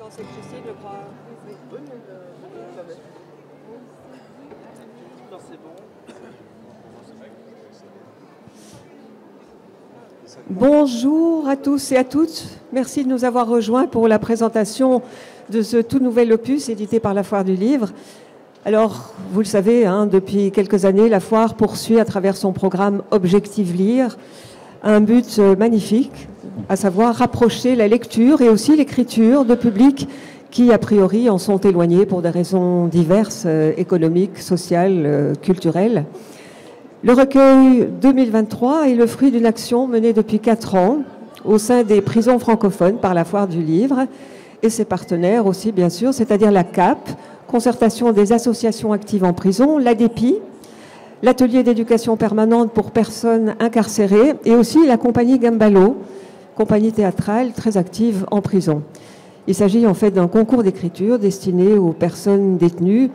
c'est que Christine le croit. C'est bon. Bonjour à tous et à toutes. Merci de nous avoir rejoints pour la présentation de ce tout nouvel opus édité par la Foire du Livre. Alors, vous le savez, depuis quelques années, la Foire poursuit à travers son programme Objectif Lire un but magnifique, à savoir rapprocher la lecture et aussi l'écriture de publics qui, a priori, en sont éloignés pour des raisons diverses, économiques, sociales, culturelles. Le recueil 2023 est le fruit d'une action menée depuis 4 ans au sein des prisons francophones par la Foire du Livre et ses partenaires aussi, bien sûr, c'est-à-dire la CAP, Concertation des associations actives en prison, l'ADEPI, l'Atelier d'éducation permanente pour personnes incarcérées et aussi la compagnie Gambalo, compagnie théâtrale très active en prison. Il s'agit en fait d'un concours d'écriture destiné aux personnes détenues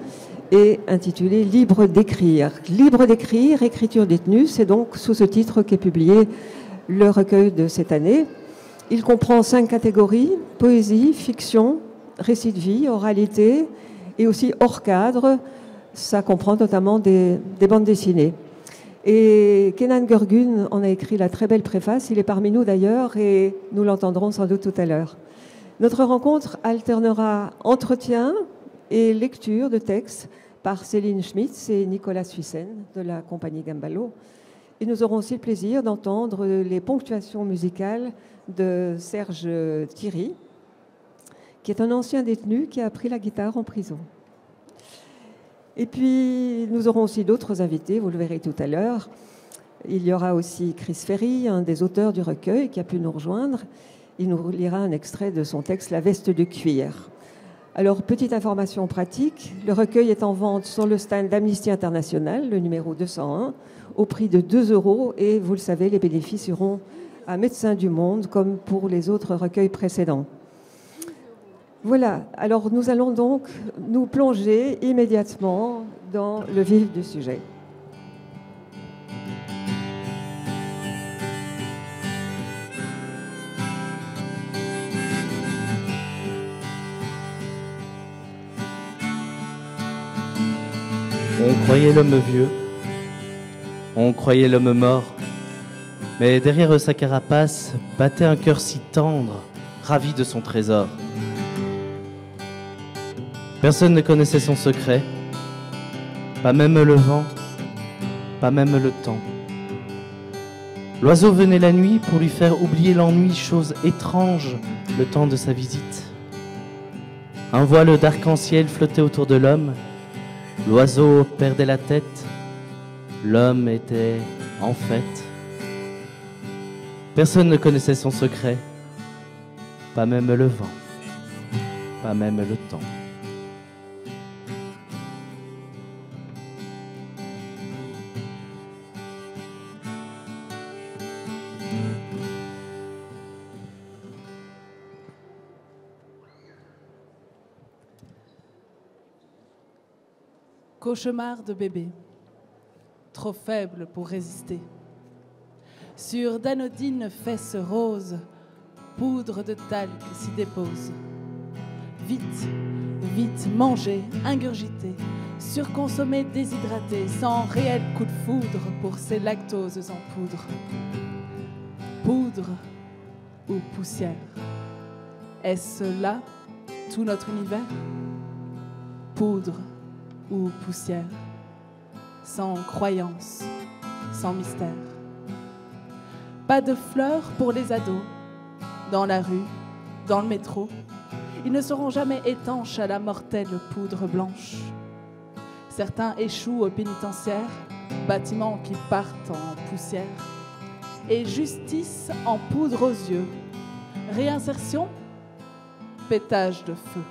et intitulé « Libre d'écrire ». Libre d'écrire, écriture détenue, c'est donc sous ce titre qu'est publié le recueil de cette année. Il comprend 5 catégories, poésie, fiction, récit de vie, oralité et aussi hors cadre. Ça comprend notamment des bandes dessinées. Et Kenan Görgün en a écrit la très belle préface. Il est parmi nous d'ailleurs et nous l'entendrons sans doute tout à l'heure. Notre rencontre alternera entretien et lecture de textes par Céline Schmitz et Nicolas Suissen de la compagnie Gambalo. Et nous aurons aussi le plaisir d'entendre les ponctuations musicales de Serge Thierry, qui est un ancien détenu qui a appris la guitare en prison. Et puis, nous aurons aussi d'autres invités, vous le verrez tout à l'heure. Il y aura aussi Chris Ferry, un des auteurs du recueil, qui a pu nous rejoindre. Il nous lira un extrait de son texte « La veste de cuir ». Alors, petite information pratique, le recueil est en vente sur le stand d'Amnesty International, le numéro 201, au prix de 2 € et, vous le savez, les bénéfices iront à Médecins du Monde, comme pour les autres recueils précédents. Voilà, alors nous allons donc nous plonger immédiatement dans le vif du sujet. On croyait l'homme vieux, on croyait l'homme mort, mais derrière sa carapace battait un cœur si tendre, ravi de son trésor. Personne ne connaissait son secret, pas même le vent, pas même le temps. L'oiseau venait la nuit pour lui faire oublier l'ennui, chose étrange, le temps de sa visite. Un voile d'arc-en-ciel flottait autour de l'homme. L'oiseau perdait la tête, l'homme était en fête. Personne ne connaissait son secret, pas même le vent, pas même le temps. Cauchemar de bébé, trop faible pour résister. Sur d'anodines fesses roses, poudre de talc s'y dépose. Vite, vite, manger, ingurgiter, surconsommer, déshydrater, sans réel coup de foudre pour ces lactoses en poudre. Poudre ou poussière, est-ce là tout notre univers? Poudre ou poussière, sans croyance, sans mystère. Pas de fleurs pour les ados, dans la rue, dans le métro. Ils ne seront jamais étanches à la mortelle poudre blanche. Certains échouent au pénitentiaire, bâtiments qui partent en poussière. Et justice en poudre aux yeux. Réinsertion, pétage de feu.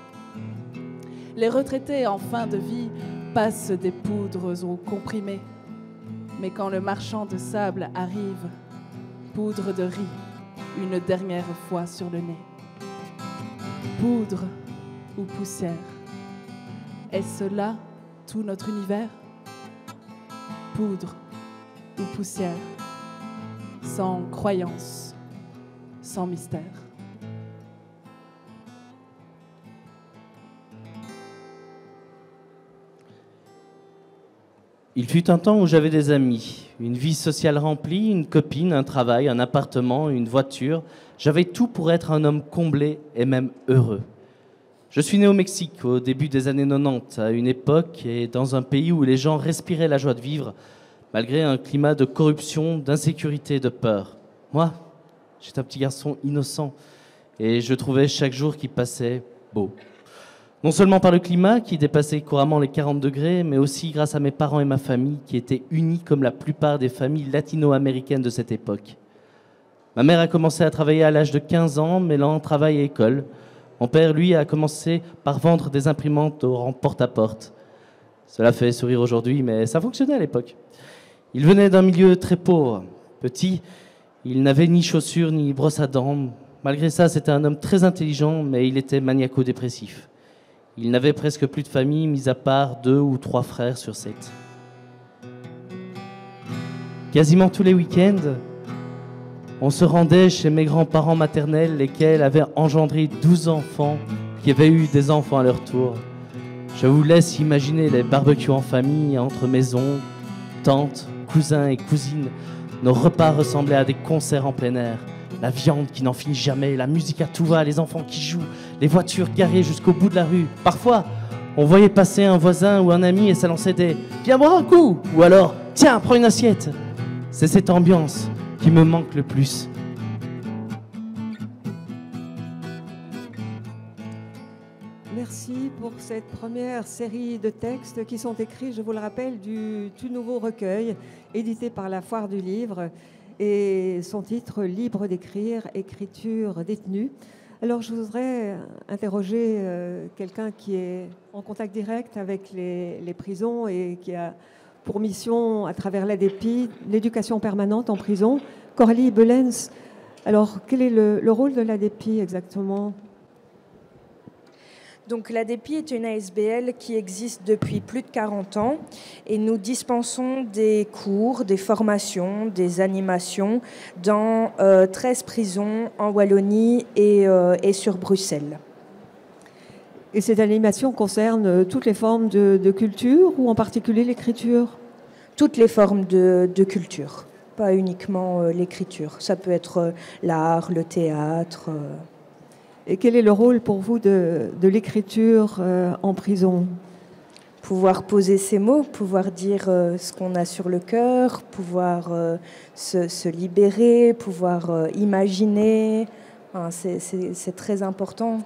Les retraités en fin de vie passent des poudres aux comprimés. Mais quand le marchand de sable arrive, poudre de riz, une dernière fois sur le nez. Poudre ou poussière, est-ce là tout notre univers? Poudre ou poussière, sans croyance, sans mystère. Il fut un temps où j'avais des amis, une vie sociale remplie, une copine, un travail, un appartement, une voiture. J'avais tout pour être un homme comblé et même heureux. Je suis né au Mexique au début des années 90, à une époque et dans un pays où les gens respiraient la joie de vivre, malgré un climat de corruption, d'insécurité et de peur. Moi, j'étais un petit garçon innocent et je trouvais chaque jour qui passait beau. Non seulement par le climat qui dépassait couramment les 40 degrés, mais aussi grâce à mes parents et ma famille qui étaient unis comme la plupart des familles latino-américaines de cette époque. Ma mère a commencé à travailler à l'âge de 15 ans, mêlant travail et école. Mon père, lui, a commencé par vendre des imprimantes au rang porte-à-porte. Cela fait sourire aujourd'hui, mais ça fonctionnait à l'époque. Il venait d'un milieu très pauvre. Petit, il n'avait ni chaussures ni brosse à dents. Malgré ça, c'était un homme très intelligent, mais il était maniaco-dépressif. Il n'avait presque plus de famille, mis à part 2 ou 3 frères sur 7. Quasiment tous les week-ends, on se rendait chez mes grands-parents maternels, lesquels avaient engendré 12 enfants, qui avaient eu des enfants à leur tour. Je vous laisse imaginer les barbecues en famille, entre maisons, tantes, cousins et cousines. Nos repas ressemblaient à des concerts en plein air. La viande qui n'en finit jamais, la musique à tout va, les enfants qui jouent, les voitures garées jusqu'au bout de la rue. Parfois, on voyait passer un voisin ou un ami et ça lançait des « Viens boire un coup !» ou alors « Tiens, prends une assiette !» C'est cette ambiance qui me manque le plus. Merci pour cette première série de textes qui sont écrits, je vous le rappelle, du tout nouveau recueil édité par la Foire du Livre. Et son titre, Libre d'écrire, écriture détenue. Alors je voudrais interroger quelqu'un qui est en contact direct avec les prisons et qui a pour mission, à travers l'ADEPI, l'éducation permanente en prison. Coralie Belens, alors quel est le rôle de l'ADEPI exactement ? Donc l'ADEPI est une ASBL qui existe depuis plus de 40 ans et nous dispensons des cours, des formations, des animations dans 13 prisons en Wallonie et sur Bruxelles. Et cette animation concerne toutes les formes de culture ou en particulier l'écriture ? Toutes les formes de culture, pas uniquement l'écriture. Ça peut être l'art, le théâtre... Et quel est le rôle pour vous de l'écriture en prison ? Pouvoir poser ses mots, pouvoir dire ce qu'on a sur le cœur, pouvoir se libérer, pouvoir imaginer. C'est très important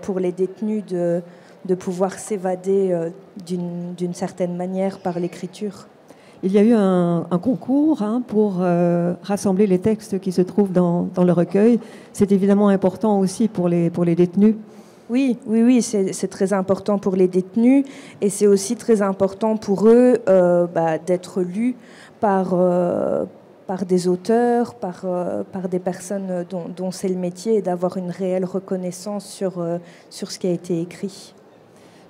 pour les détenus de pouvoir s'évader d'une certaine manière par l'écriture. Il y a eu un concours pour rassembler les textes qui se trouvent dans le recueil. C'est évidemment important aussi pour les détenus. Oui, c'est très important pour les détenus et c'est aussi très important pour eux d'être lus par des auteurs, par des personnes dont c'est le métier et d'avoir une réelle reconnaissance sur ce qui a été écrit.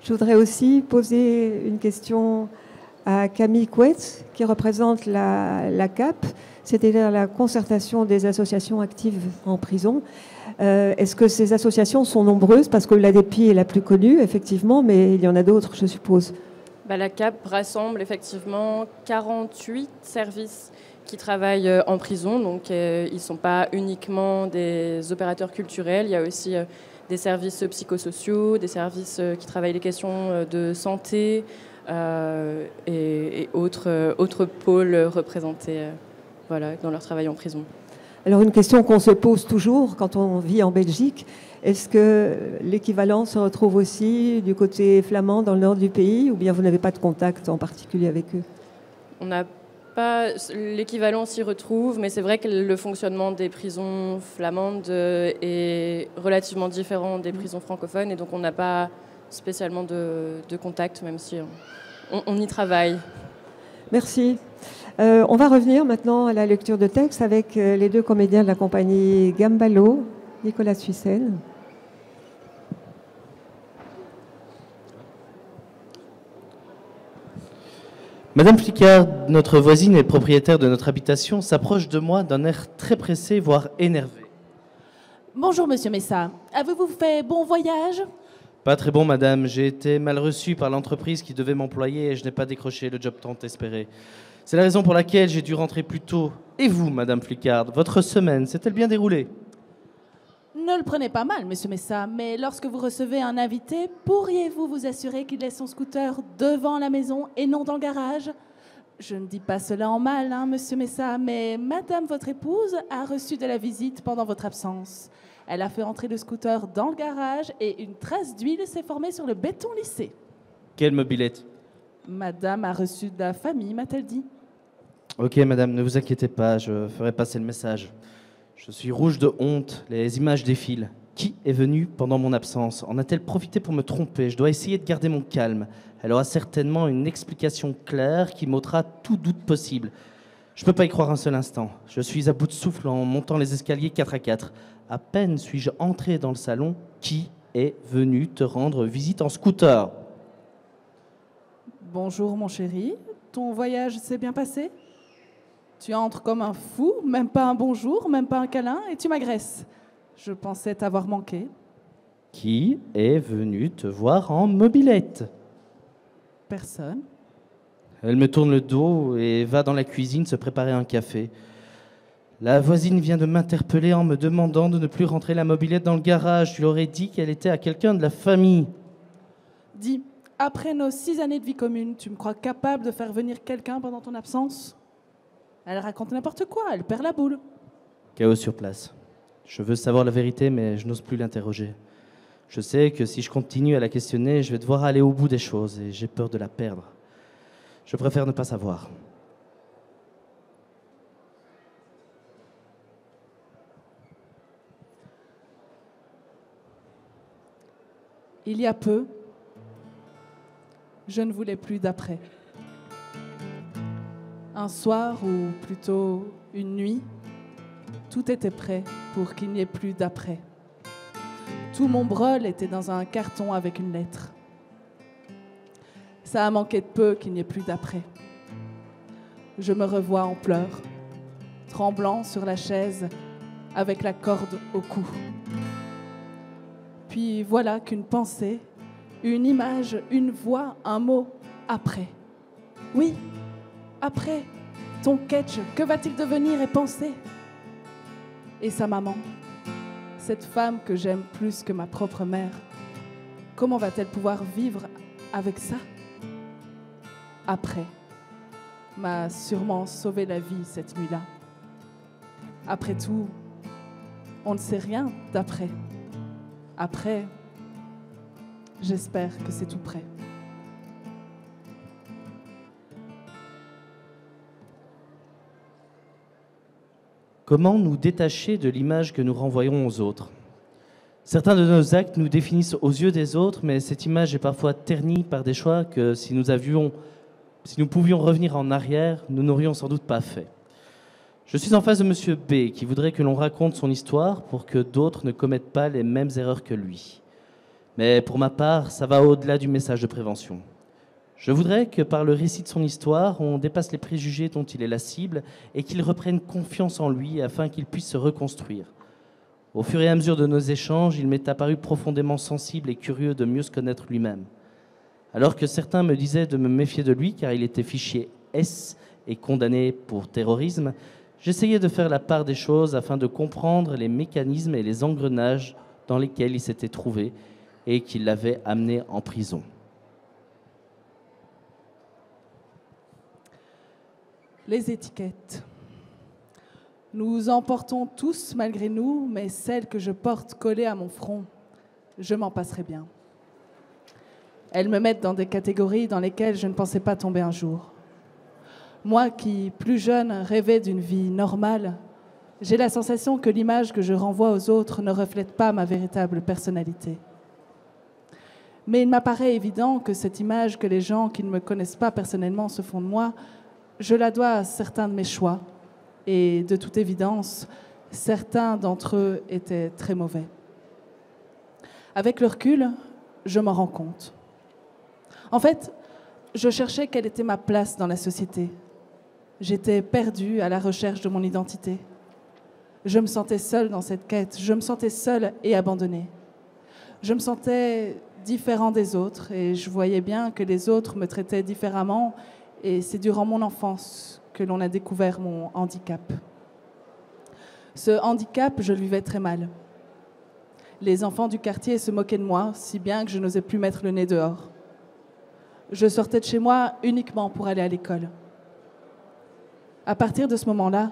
Je voudrais aussi poser une question à Camille Couette, qui représente la CAP, c'est-à-dire la concertation des associations actives en prison. Est-ce que ces associations sont nombreuses ? Parce que l'ADEPI est la plus connue, effectivement, mais il y en a d'autres, je suppose. La CAP rassemble effectivement 48 services qui travaillent en prison. Donc, ils ne sont pas uniquement des opérateurs culturels. Il y a aussi des services psychosociaux, des services qui travaillent les questions de santé, et autres pôles représentés dans leur travail en prison. Alors une question qu'on se pose toujours quand on vit en Belgique, est-ce que l'équivalent se retrouve aussi du côté flamand dans le nord du pays ou bien vous n'avez pas de contact en particulier avec eux ? On n'a pas l'équivalent s'y retrouve, mais c'est vrai que le fonctionnement des prisons flamandes est relativement différent des prisons francophones et donc on n'a pas spécialement de contact, même si on y travaille. Merci. On va revenir maintenant à la lecture de texte avec les deux comédiens de la compagnie Gambalo, Nicolas Suissel. Madame Flicard, notre voisine et propriétaire de notre habitation, s'approche de moi d'un air très pressé, voire énervé. Bonjour, monsieur Messa. Avez-vous fait bon voyage ? Pas très bon, madame. J'ai été mal reçu par l'entreprise qui devait m'employer et je n'ai pas décroché le job tant espéré. C'est la raison pour laquelle j'ai dû rentrer plus tôt. Et vous, madame Flicard, votre semaine s'est-elle bien déroulée? Ne le prenez pas mal, monsieur Messa, mais lorsque vous recevez un invité, pourriez-vous vous assurer qu'il laisse son scooter devant la maison et non dans le garage? Je ne dis pas cela en mal, hein, monsieur Messa, mais madame, votre épouse, a reçu de la visite pendant votre absence. Elle a fait entrer le scooter dans le garage et une trace d'huile s'est formée sur le béton lissé. Quelle mobilette? Madame a reçu de la famille, m'a-t-elle dit. Ok, madame, ne vous inquiétez pas, je ferai passer le message. Je suis rouge de honte, les images défilent. Qui est venu pendant mon absence? En a-t-elle profité pour me tromper? Je dois essayer de garder mon calme. Elle aura certainement une explication claire qui m'ôtera tout doute possible. Je ne peux pas y croire un seul instant. Je suis à bout de souffle en montant les escaliers 4 à 4. À peine suis-je entré dans le salon, qui est venu te rendre visite en scooter? Bonjour, mon chéri. Ton voyage s'est bien passé? Tu entres comme un fou, même pas un bonjour, même pas un câlin, et tu m'agresses. Je pensais t'avoir manqué. Qui est venu te voir en mobilette? Personne. Elle me tourne le dos et va dans la cuisine se préparer un café. La voisine vient de m'interpeller en me demandant de ne plus rentrer la mobilette dans le garage. Je lui aurais dit qu'elle était à quelqu'un de la famille. Dis, après nos 6 années de vie commune, tu me crois capable de faire venir quelqu'un pendant ton absence? Elle raconte n'importe quoi, elle perd la boule. Chaos sur place. Je veux savoir la vérité, mais je n'ose plus l'interroger. Je sais que si je continue à la questionner, je vais devoir aller au bout des choses et j'ai peur de la perdre. Je préfère ne pas savoir. Il y a peu, je ne voulais plus d'après. Un soir, ou plutôt une nuit, tout était prêt pour qu'il n'y ait plus d'après. Tout mon brol était dans un carton avec une lettre. Ça a manqué de peu qu'il n'y ait plus d'après. Je me revois en pleurs, tremblant sur la chaise, avec la corde au cou. Puis voilà qu'une pensée, une image, une voix, un mot, après. Oui, après, ton Ketch, que va-t-il devenir et penser? Et sa maman, cette femme que j'aime plus que ma propre mère, comment va-t-elle pouvoir vivre avec ça? Après, m'a sûrement sauvé la vie cette nuit-là. Après tout, on ne sait rien d'après. Après, j'espère que c'est tout prêt. Comment nous détacher de l'image que nous renvoyons aux autres? Certains de nos actes nous définissent aux yeux des autres, mais cette image est parfois ternie par des choix que si nous pouvions revenir en arrière, nous n'aurions sans doute pas fait. Je suis en face de Monsieur B, qui voudrait que l'on raconte son histoire pour que d'autres ne commettent pas les mêmes erreurs que lui. Mais pour ma part, ça va au-delà du message de prévention. Je voudrais que par le récit de son histoire, on dépasse les préjugés dont il est la cible et qu'il reprenne confiance en lui afin qu'il puisse se reconstruire. Au fur et à mesure de nos échanges, il m'est apparu profondément sensible et curieux de mieux se connaître lui-même. Alors que certains me disaient de me méfier de lui car il était fichier S et condamné pour terrorisme, j'essayais de faire la part des choses afin de comprendre les mécanismes et les engrenages dans lesquels il s'était trouvé et qui l'avaient amené en prison. Les étiquettes. Nous en portons tous malgré nous, mais celle que je porte collée à mon front, je m'en passerai bien. Elles me mettent dans des catégories dans lesquelles je ne pensais pas tomber un jour. Moi qui, plus jeune, rêvais d'une vie normale, j'ai la sensation que l'image que je renvoie aux autres ne reflète pas ma véritable personnalité. Mais il m'apparaît évident que cette image que les gens qui ne me connaissent pas personnellement se font de moi, je la dois à certains de mes choix. Et de toute évidence, certains d'entre eux étaient très mauvais. Avec le recul, je m'en rends compte. En fait, je cherchais quelle était ma place dans la société. J'étais perdue à la recherche de mon identité. Je me sentais seule dans cette quête. Je me sentais seule et abandonnée. Je me sentais différent des autres et je voyais bien que les autres me traitaient différemment et c'est durant mon enfance que l'on a découvert mon handicap. Ce handicap, je le vivais très mal. Les enfants du quartier se moquaient de moi, si bien que je n'osais plus mettre le nez dehors. Je sortais de chez moi uniquement pour aller à l'école. À partir de ce moment-là,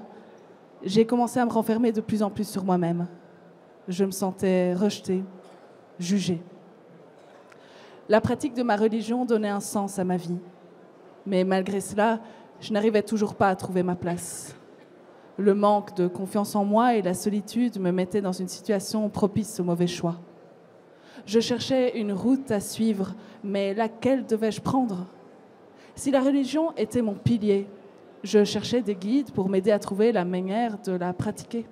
j'ai commencé à me renfermer de plus en plus sur moi-même. Je me sentais rejetée, jugée. La pratique de ma religion donnait un sens à ma vie. Mais malgré cela, je n'arrivais toujours pas à trouver ma place. Le manque de confiance en moi et la solitude me mettaient dans une situation propice au mauvais choix. Je cherchais une route à suivre, mais laquelle devais-je prendre ? Si la religion était mon pilier, je cherchais des guides pour m'aider à trouver la manière de la pratiquer.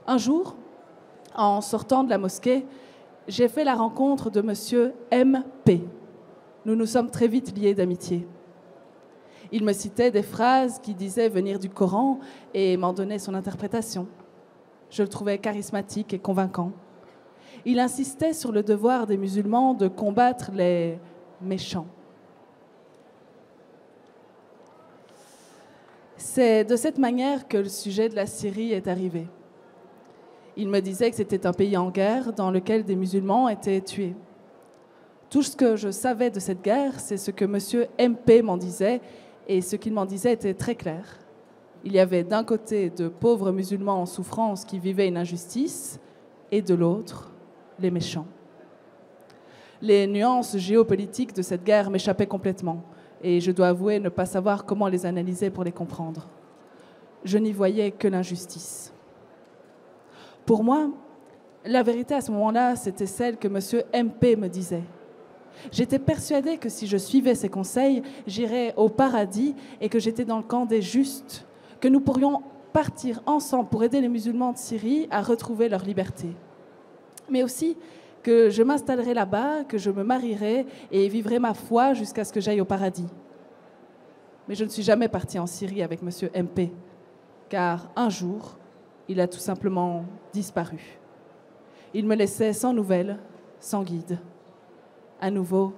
Un jour, en sortant de la mosquée, j'ai fait la rencontre de monsieur MP. Nous nous sommes très vite liés d'amitié. Il me citait des phrases qui disaient venir du Coran et m'en donnait son interprétation. Je le trouvais charismatique et convaincant. Il insistait sur le devoir des musulmans de combattre les méchants. C'est de cette manière que le sujet de la Syrie est arrivé. Il me disait que c'était un pays en guerre dans lequel des musulmans étaient tués. Tout ce que je savais de cette guerre, c'est ce que monsieur MP m'en disait, et ce qu'il m'en disait était très clair. Il y avait d'un côté de pauvres musulmans en souffrance qui vivaient une injustice, et de l'autre, les méchants. Les nuances géopolitiques de cette guerre m'échappaient complètement, et je dois avouer ne pas savoir comment les analyser pour les comprendre. Je n'y voyais que l'injustice. Pour moi, la vérité à ce moment-là, c'était celle que monsieur MP me disait. J'étais persuadée que si je suivais ses conseils, j'irais au paradis et que j'étais dans le camp des justes, que nous pourrions partir ensemble pour aider les musulmans de Syrie à retrouver leur liberté. Mais aussi que je m'installerais là-bas, que je me marierais et vivrais ma foi jusqu'à ce que j'aille au paradis. Mais je ne suis jamais partie en Syrie avec monsieur MP, car un jour, il a tout simplement disparu. Il me laissait sans nouvelles, sans guide. À nouveau,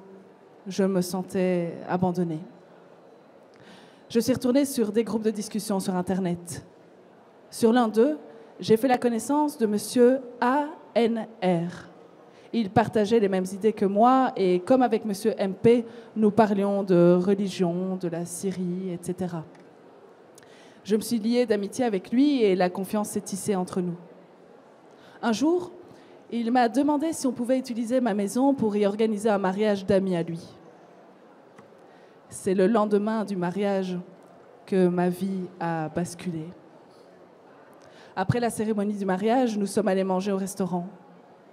je me sentais abandonnée. Je suis retournée sur des groupes de discussion sur Internet. Sur l'un d'eux, j'ai fait la connaissance de monsieur ANR. Il partageait les mêmes idées que moi et comme avec monsieur MP, nous parlions de religion, de la Syrie, etc. Je me suis liée d'amitié avec lui et la confiance s'est tissée entre nous. Un jour, il m'a demandé si on pouvait utiliser ma maison pour y organiser un mariage d'amis à lui. C'est le lendemain du mariage que ma vie a basculé. Après la cérémonie du mariage, nous sommes allés manger au restaurant.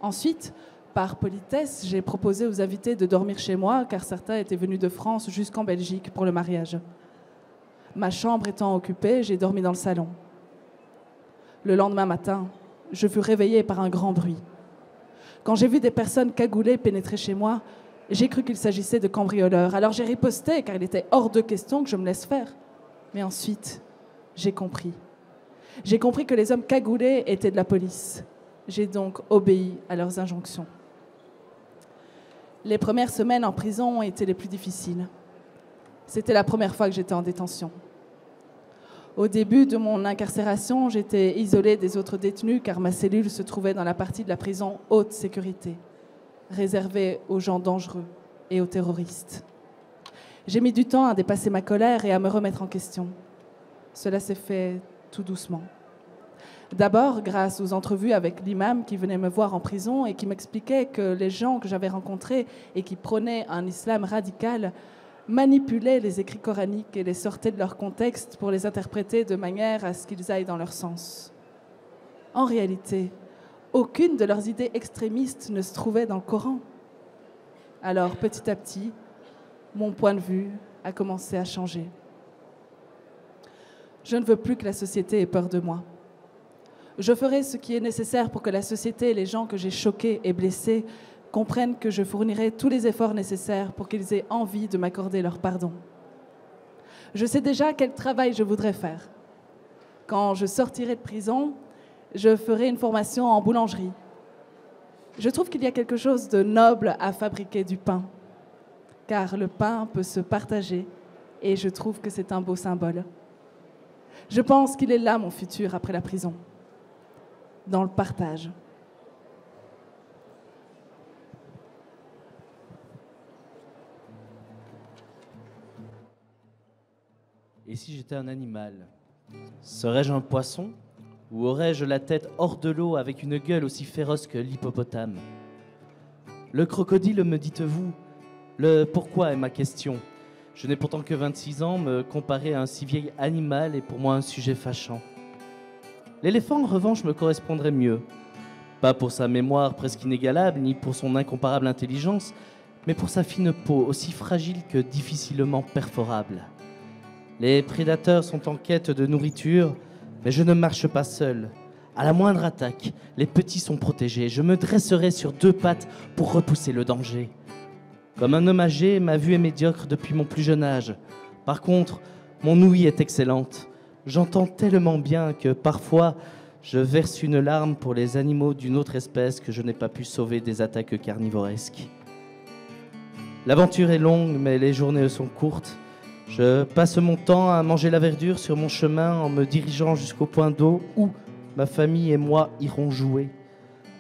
Ensuite, par politesse, j'ai proposé aux invités de dormir chez moi, car certains étaient venus de France jusqu'en Belgique pour le mariage. Ma chambre étant occupée, j'ai dormi dans le salon. Le lendemain matin, je fus réveillée par un grand bruit. Quand j'ai vu des personnes cagoulées pénétrer chez moi, j'ai cru qu'il s'agissait de cambrioleurs. Alors j'ai riposté, car il était hors de question que je me laisse faire. Mais ensuite, j'ai compris. J'ai compris que les hommes cagoulés étaient de la police. J'ai donc obéi à leurs injonctions. Les premières semaines en prison ont été les plus difficiles. C'était la première fois que j'étais en détention. Au début de mon incarcération, j'étais isolée des autres détenus car ma cellule se trouvait dans la partie de la prison haute sécurité, réservée aux gens dangereux et aux terroristes. J'ai mis du temps à dépasser ma colère et à me remettre en question. Cela s'est fait tout doucement. D'abord, grâce aux entrevues avec l'imam qui venait me voir en prison et qui m'expliquait que les gens que j'avais rencontrés et qui prônaient un islam radical manipulaient les écrits coraniques et les sortaient de leur contexte pour les interpréter de manière à ce qu'ils aillent dans leur sens. En réalité, aucune de leurs idées extrémistes ne se trouvait dans le Coran. Alors, petit à petit, mon point de vue a commencé à changer. Je ne veux plus que la société ait peur de moi. Je ferai ce qui est nécessaire pour que la société et les gens que j'ai choqués et blessés comprennent que je fournirai tous les efforts nécessaires pour qu'ils aient envie de m'accorder leur pardon. Je sais déjà quel travail je voudrais faire. Quand je sortirai de prison, je ferai une formation en boulangerie. Je trouve qu'il y a quelque chose de noble à fabriquer du pain, car le pain peut se partager et je trouve que c'est un beau symbole. Je pense qu'il est là mon futur après la prison, dans le partage. Et si j'étais un animal? Serais-je un poisson? Ou aurais-je la tête hors de l'eau avec une gueule aussi féroce que l'hippopotame? Le crocodile, me dites-vous? Le pourquoi est ma question. Je n'ai pourtant que 26 ans, me comparer à un si vieil animal est pour moi un sujet fâchant. L'éléphant, en revanche, me correspondrait mieux. Pas pour sa mémoire presque inégalable, ni pour son incomparable intelligence, mais pour sa fine peau, aussi fragile que difficilement perforable. Les prédateurs sont en quête de nourriture, mais je ne marche pas seul. À la moindre attaque, les petits sont protégés. Je me dresserai sur 2 pattes pour repousser le danger. Comme un homme âgé, ma vue est médiocre depuis mon plus jeune âge. Par contre, mon ouïe est excellente. J'entends tellement bien que parfois, je verse une larme pour les animaux d'une autre espèce que je n'ai pas pu sauver des attaques carnivoresques. L'aventure est longue, mais les journées sont courtes. Je passe mon temps à manger la verdure sur mon chemin en me dirigeant jusqu'au point d'eau où ma famille et moi irons jouer.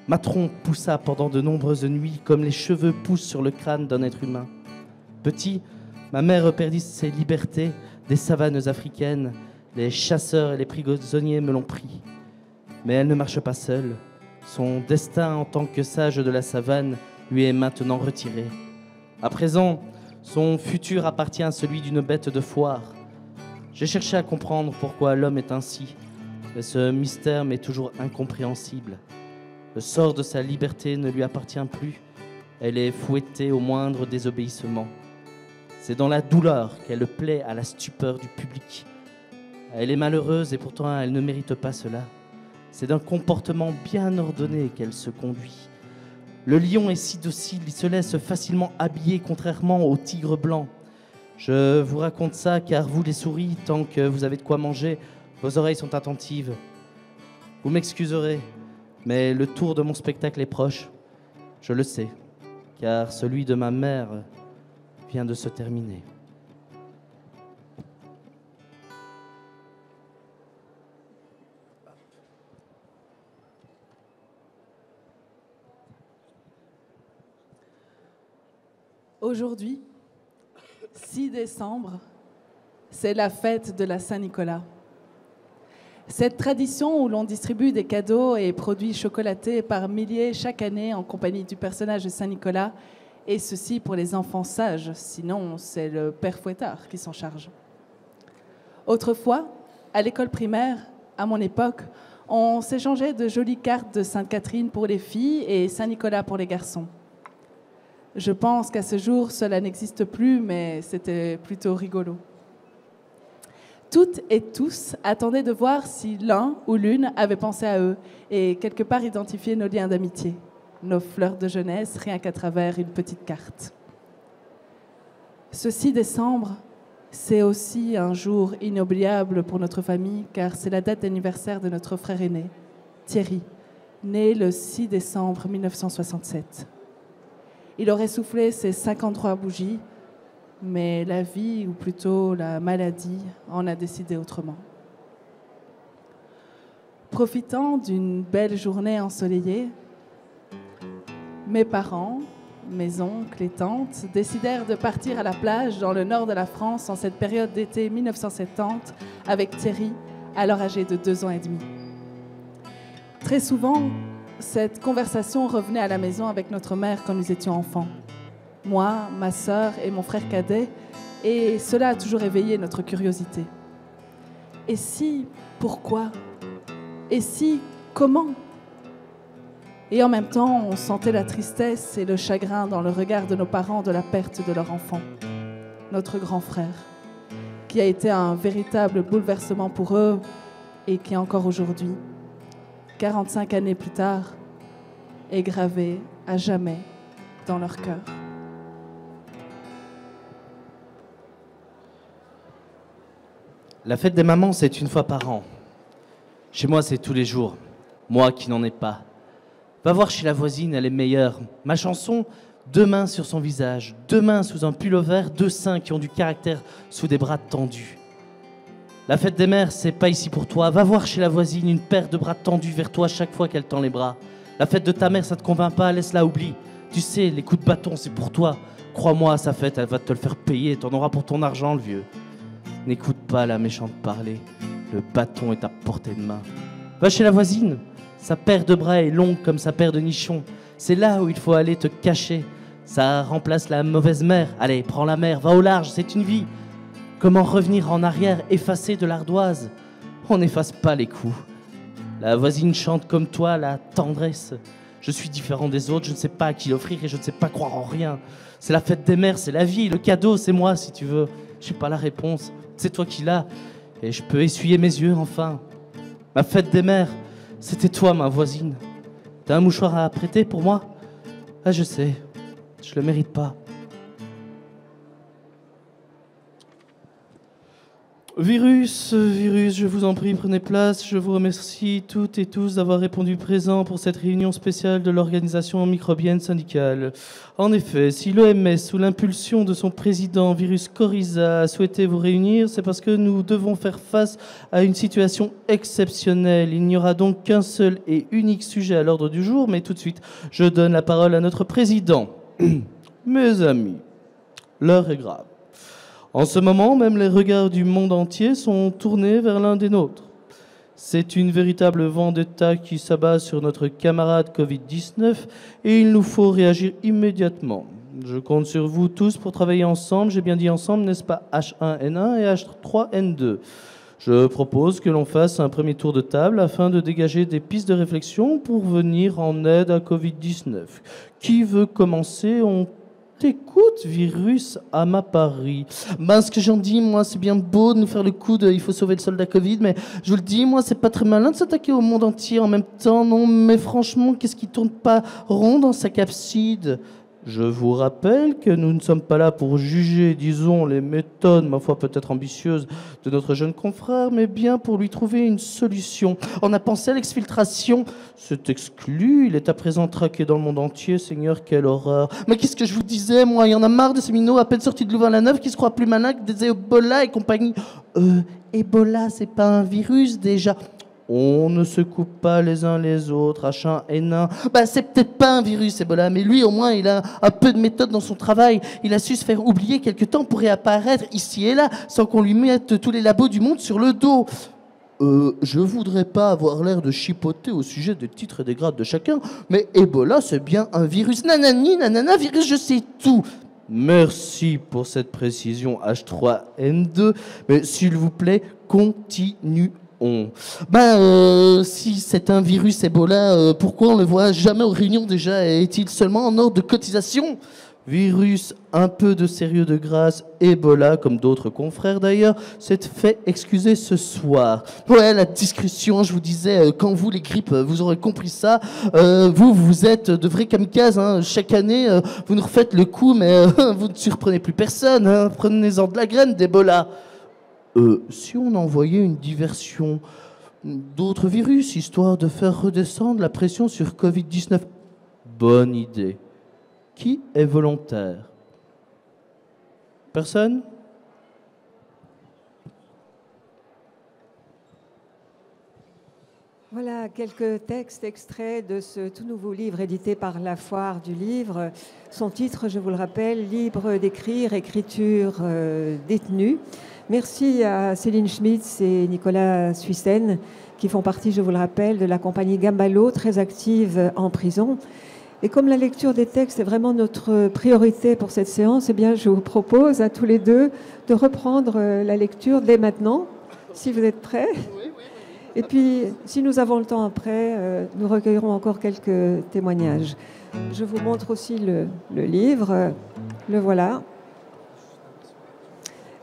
Ma trompe poussa pendant de nombreuses nuits comme les cheveux poussent sur le crâne d'un être humain. Petit, ma mère perdit ses libertés des savanes africaines. Les chasseurs et les prisonniers me l'ont pris. Mais elle ne marche pas seule. Son destin en tant que sage de la savane lui est maintenant retiré. À présent, son futur appartient à celui d'une bête de foire. J'ai cherché à comprendre pourquoi l'homme est ainsi, mais ce mystère m'est toujours incompréhensible. Le sort de sa liberté ne lui appartient plus. Elle est fouettée au moindre désobéissement. C'est dans la douleur qu'elle plaît à la stupeur du public. Elle est malheureuse et pourtant elle ne mérite pas cela. C'est d'un comportement bien ordonné qu'elle se conduit. Le lion est si docile, il se laisse facilement habiller contrairement au tigre blanc. Je vous raconte ça car vous les souris, tant que vous avez de quoi manger, vos oreilles sont attentives. Vous m'excuserez, mais le tour de mon spectacle est proche. Je le sais, car celui de ma mère vient de se terminer. Aujourd'hui, 6 décembre, c'est la fête de la Saint-Nicolas. Cette tradition où l'on distribue des cadeaux et produits chocolatés par milliers chaque année en compagnie du personnage de Saint-Nicolas, et ceci pour les enfants sages, sinon c'est le père Fouettard qui s'en charge. Autrefois, à l'école primaire, à mon époque, on s'échangeait de jolies cartes de Sainte-Catherine pour les filles et Saint-Nicolas pour les garçons. Je pense qu'à ce jour, cela n'existe plus, mais c'était plutôt rigolo. Toutes et tous attendaient de voir si l'un ou l'une avait pensé à eux et quelque part identifié nos liens d'amitié, nos fleurs de jeunesse, rien qu'à travers une petite carte. Ce 6 décembre, c'est aussi un jour inoubliable pour notre famille, car c'est la date d'anniversaire de notre frère aîné, Thierry, né le 6 décembre 1967. Il aurait soufflé ses 53 bougies, mais la vie, ou plutôt la maladie, en a décidé autrement. Profitant d'une belle journée ensoleillée, mes parents, mes oncles et tantes décidèrent de partir à la plage dans le nord de la France en cette période d'été 1970 avec Thierry, alors âgé de 2 ans et demi. Très souvent, cette conversation revenait à la maison avec notre mère quand nous étions enfants. Moi, ma sœur et mon frère cadet, et cela a toujours éveillé notre curiosité. Et si, pourquoi? Et si, comment? Et en même temps, on sentait la tristesse et le chagrin dans le regard de nos parents de la perte de leur enfant, notre grand frère, qui a été un véritable bouleversement pour eux et qui encore aujourd'hui, 45 années plus tard, est gravé à jamais dans leur cœur. La fête des mamans, c'est une fois par an. Chez moi, c'est tous les jours. Moi qui n'en ai pas. Va voir chez la voisine, elle est meilleure. Ma chanson, 2 mains sur son visage, 2 mains sous un pullover, 2 seins qui ont du caractère sous des bras tendus. La fête des mères, c'est pas ici pour toi. Va voir chez la voisine une paire de bras tendus vers toi chaque fois qu'elle tend les bras. La fête de ta mère, ça te convainc pas, laisse-la, oublie. Tu sais, les coups de bâton, c'est pour toi. Crois-moi, sa fête, elle va te le faire payer. T'en auras pour ton argent, le vieux. N'écoute pas la méchante parler. Le bâton est à portée de main. Va chez la voisine. Sa paire de bras est longue comme sa paire de nichons. C'est là où il faut aller te cacher. Ça remplace la mauvaise mère. Allez, prends la mer, va au large, c'est une vie. Comment revenir en arrière, effacer de l'ardoise? On n'efface pas les coups. La voisine chante comme toi la tendresse. Je suis différent des autres, je ne sais pas à qui l'offrir et je ne sais pas croire en rien. C'est la fête des mères, c'est la vie, le cadeau, c'est moi si tu veux. Je n'ai pas la réponse, c'est toi qui l'as. Et je peux essuyer mes yeux enfin. Ma fête des mères, c'était toi ma voisine. T'as un mouchoir à prêter pour moi? Ah je sais, je le mérite pas. Virus, je vous en prie, prenez place. Je vous remercie toutes et tous d'avoir répondu présent pour cette réunion spéciale de l'organisation microbienne syndicale. En effet, si l'OMS, sous l'impulsion de son président Virus Coriza, a souhaité vous réunir, c'est parce que nous devons faire face à une situation exceptionnelle. Il n'y aura donc qu'un seul et unique sujet à l'ordre du jour, mais tout de suite, je donne la parole à notre président. Mes amis, l'heure est grave. En ce moment, même les regards du monde entier sont tournés vers l'un des nôtres. C'est une véritable vendetta qui s'abat sur notre camarade Covid-19 et il nous faut réagir immédiatement. Je compte sur vous tous pour travailler ensemble. J'ai bien dit ensemble, n'est-ce pas? H1N1 et H3N2. Je propose que l'on fasse un premier tour de table afin de dégager des pistes de réflexion pour venir en aide à Covid-19. Qui veut commencer? On t'écoute, Virus, à ma Paris. Ben, ce que j'en dis, moi, c'est bien beau de nous faire le coup de il faut sauver le soldat Covid, mais je vous le dis, moi, c'est pas très malin de s'attaquer au monde entier en même temps, non, mais franchement, qu'est-ce qui tourne pas rond dans sa capside? Je vous rappelle que nous ne sommes pas là pour juger, disons, les méthodes, ma foi peut-être ambitieuses, de notre jeune confrère, mais bien pour lui trouver une solution. On a pensé à l'exfiltration. C'est exclu, il est à présent traqué dans le monde entier, Seigneur, quelle horreur. Mais qu'est-ce que je vous disais, moi, il y en a marre de ces minots à peine sortis de Louvain-la-Neuve qui se croient plus malins que des Ebola et compagnie. Ebola, c'est pas un virus, déjà. On ne se coupe pas les uns les autres, H1N1. Bah, c'est peut-être pas un virus, Ebola, mais lui, au moins, il a un peu de méthode dans son travail. Il a su se faire oublier quelque temps pour réapparaître ici et là, sans qu'on lui mette tous les labos du monde sur le dos. Je voudrais pas avoir l'air de chipoter au sujet des titres et des grades de chacun, mais Ebola, c'est bien un virus. Nanani, nanana, virus, je sais tout. Merci pour cette précision, H3N2, mais s'il vous plaît, continuons. Si c'est un virus Ebola, pourquoi on le voit jamais aux réunions déjà? Est-il seulement en ordre de cotisation? Virus, un peu de sérieux de grâce. Ebola, comme d'autres confrères d'ailleurs, s'est fait excuser ce soir. Ouais, la discrétion, je vous disais, quand vous, les grippes, vous aurez compris ça, vous êtes de vrais kamikazes, hein. Chaque année, vous nous refaites le coup, mais vous ne surprenez plus personne, hein. Prenez-en de la graine d'Ebola. Si on envoyait une diversion d'autres virus, histoire de faire redescendre la pression sur Covid-19. Bonne idée. Qui est volontaire? Personne? Voilà quelques textes extraits de ce tout nouveau livre édité par la Foire du Livre. Son titre, je vous le rappelle, Libre d'écrire, écriture détenue. Merci à Céline Schmitz et Nicolas Suissen qui font partie, je vous le rappelle, de la compagnie Gambalo, très active en prison. Et comme la lecture des textes est vraiment notre priorité pour cette séance, eh bien, je vous propose à tous les deux de reprendre la lecture dès maintenant, si vous êtes prêts. Et puis, si nous avons le temps après, nous recueillerons encore quelques témoignages. Je vous montre aussi le livre. Le voilà.